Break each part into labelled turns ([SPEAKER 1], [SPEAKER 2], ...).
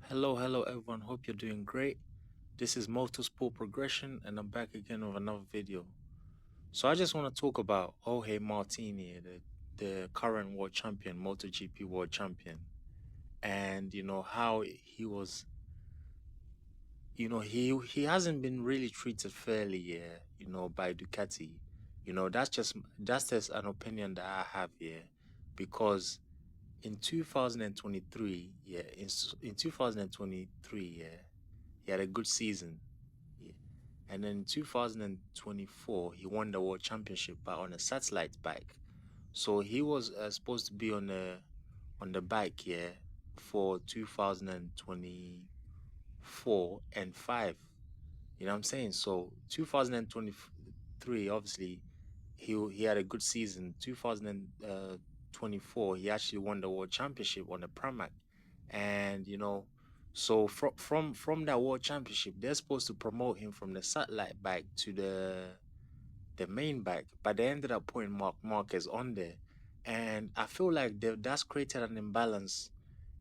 [SPEAKER 1] Hello everyone. Hope you're doing great. This is Motorsport Progression, and I'm back again with another video. So I just want to talk about Jorge Martin here, the current world champion, Moto GP world champion, and how he was. He hasn't been really treated fairly here, by Ducati. That's just an opinion that I have here, because in 2023, in 2023, he had a good season. Yeah. And then in 2024, he won the world championship, but on a satellite bike. So he was supposed to be on the bike here for 2024 and 5. You know what I'm saying? So 2023, obviously, he had a good season. 2024, he actually won the world championship on the Pramac, and so from that world championship, they're supposed to promote him from the satellite bike to the main bike, but they ended up putting Mark Marquez on there, and I feel like that's created an imbalance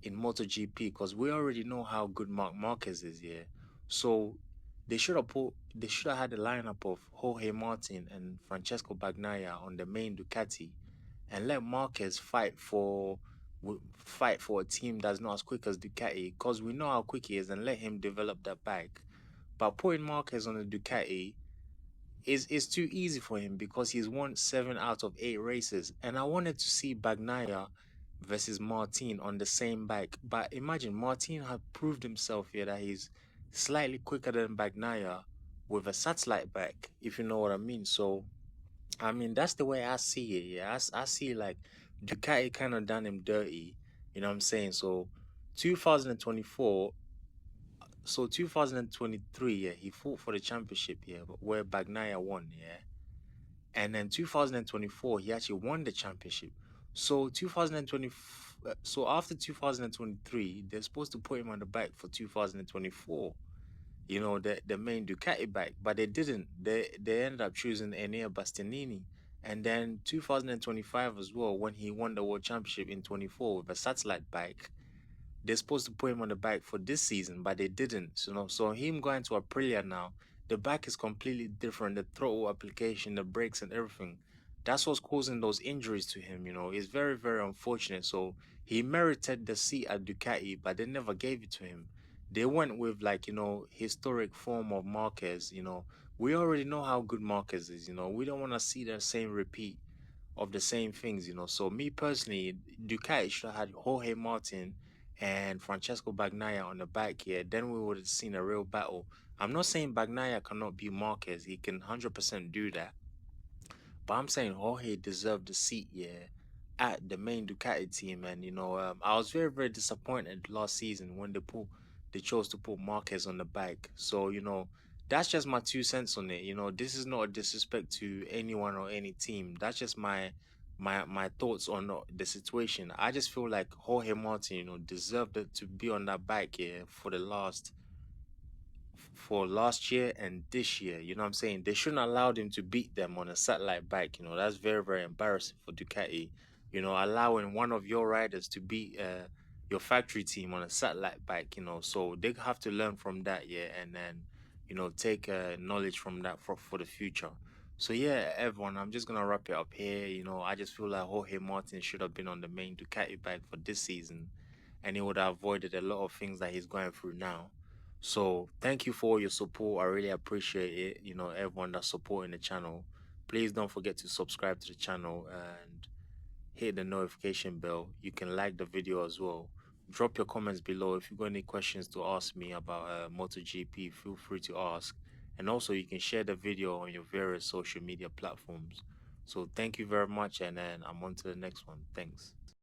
[SPEAKER 1] in MotoGP because we already know how good Mark Marquez is here. So they should have had a lineup of Jorge Martin and Francesco Bagnaia on the main Ducati, and let Marquez fight for a team that's not as quick as Ducati, because we know how quick he is, and let him develop that bike. But putting Marquez on the Ducati is too easy for him because he's won 7 out of 8 races. And I wanted to see Bagnaia versus Martin on the same bike. But imagine Martin had proved himself here that he's slightly quicker than Bagnaia with a satellite bike, if you know what I mean. So I mean, that's the way I see it. Yeah, I see like Ducati kind of done him dirty. You know what I'm saying? So 2024, so 2023, yeah, he fought for the championship, yeah, but where Bagnaia won, yeah. And then 2024, he actually won the championship. So 2020, so after 2023, they're supposed to put him on the bike for 2024. The main Ducati bike, but they didn't. They ended up choosing Enea Bastianini. And then 2025 as well, when he won the world championship in 24 with a satellite bike, they're supposed to put him on the bike for this season, but they didn't. So him going to Aprilia now, the bike is completely different. The throttle application, the brakes, and everything. That's what's causing those injuries to him. It's very, very unfortunate. So he merited the seat at Ducati, but they never gave it to him. They went with, like, historic form of Marquez. We already know how good Marquez is. We don't want to see the same repeat of the same things. So me personally, Ducati should have had Jorge Martin and Francesco Bagnaia on the back here. Then we would have seen a real battle. I'm not saying Bagnaia cannot beat Marquez. He can 100% do that. But I'm saying Jorge deserved the seat, yeah, at the main Ducati team. And I was very, very disappointed last season when they chose to put Marquez on the bike. So that's just my 2 cents on it. This is not a disrespect to anyone or any team. That's just my thoughts on the situation. I just feel like Jorge Martin, deserved it to be on that bike, yeah, for last year and this year. You know what I'm saying? They shouldn't allow him to beat them on a satellite bike. That's very, very embarrassing for Ducati. Allowing one of your riders to beat your factory team on a satellite bike. So they have to learn from that, yeah, and then take knowledge from that for the future. So yeah, everyone, I'm just gonna wrap it up here. I just feel like Jorge Martin should have been on the main Ducati bike for this season, and he would have avoided a lot of things that he's going through now. So thank you for all your support. I really appreciate it. Everyone that's supporting the channel. Please don't forget to subscribe to the channel and hit the notification bell. You can like the video as well. Drop your comments below. If you've got any questions to ask me about MotoGP, feel free to ask. And also you can share the video on your various social media platforms. So thank you very much, and then I'm on to the next one. Thanks.